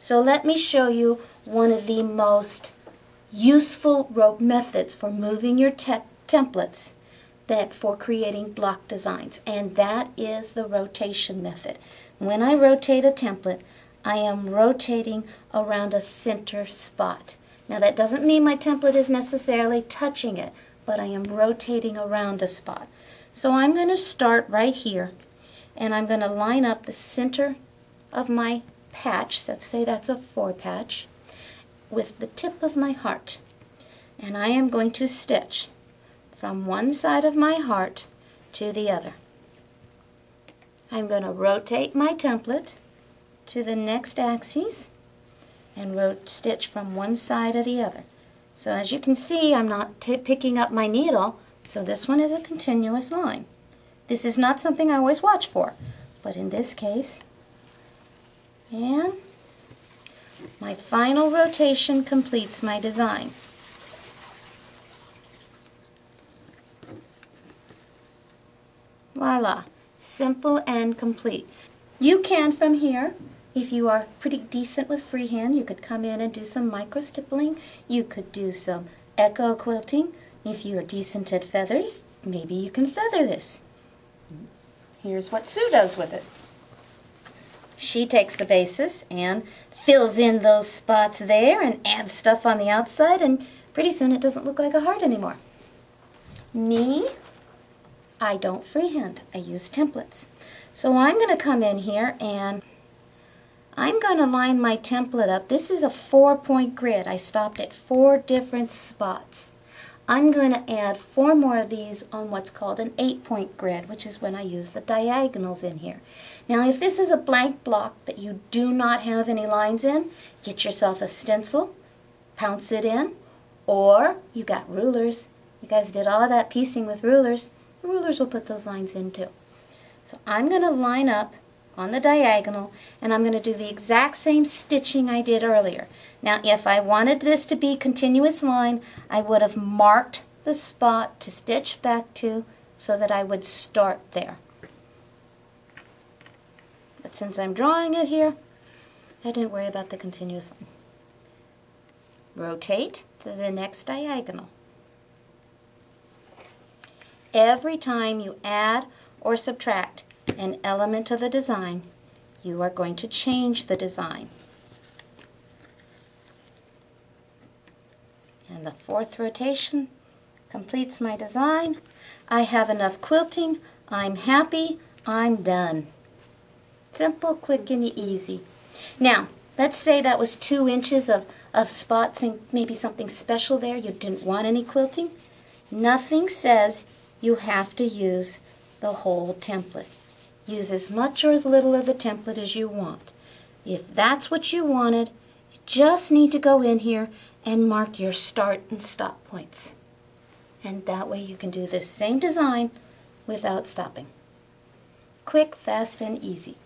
So let me show you one of the most useful methods for moving your templates for creating block designs, and that is the rotation method. When I rotate a template, I am rotating around a center spot. Now that doesn't mean my template is necessarily touching it, but I am rotating around a spot. So I'm going to start right here, and I'm going to line up the center of my patch, let's say that's a 4 patch, with the tip of my heart. And I am going to stitch from one side of my heart to the other. I'm going to rotate my template to the next axis and stitch from one side to the other. So as you can see, I'm not picking up my needle, so this one is a continuous line. This is not something I always watch for, but in this case, and my final rotation completes my design. Voila, simple and complete. You can from here, if you are pretty decent with freehand, you could come in and do some micro stippling. You could do some echo quilting. If you are decent at feathers, maybe you can feather this. Here's what Sue does with it. She takes the basis and fills in those spots there and adds stuff on the outside, and pretty soon it doesn't look like a heart anymore. Me, I don't freehand. I use templates. So I'm going to come in here and I'm going to line my template up. This is a 4-point grid. I stopped at 4 different spots. I'm going to add 4 more of these on what's called an 8-point grid, which is when I use the diagonals in here. Now if this is a blank block that you do not have any lines in, get yourself a stencil, pounce it in, or you got rulers. You guys did all that piecing with rulers. The rulers will put those lines in too. So I'm going to line up on the diagonal, and I'm going to do the exact same stitching I did earlier. Now if I wanted this to be a continuous line, I would have marked the spot to stitch back to so that I would start there. But since I'm drawing it here, I didn't worry about the continuous line. Rotate to the next diagonal. Every time you add or subtract an element of the design, you are going to change the design. And the 4th rotation completes my design. I have enough quilting. I'm happy. I'm done. Simple, quick, and easy. Now, let's say that was 2 inches of spots and maybe something special there. You didn't want any quilting. Nothing says you have to use the whole template. Use as much or as little of the template as you want. If that's what you wanted, you just need to go in here and mark your start and stop points. And that way you can do this same design without stopping. Quick, fast, and easy.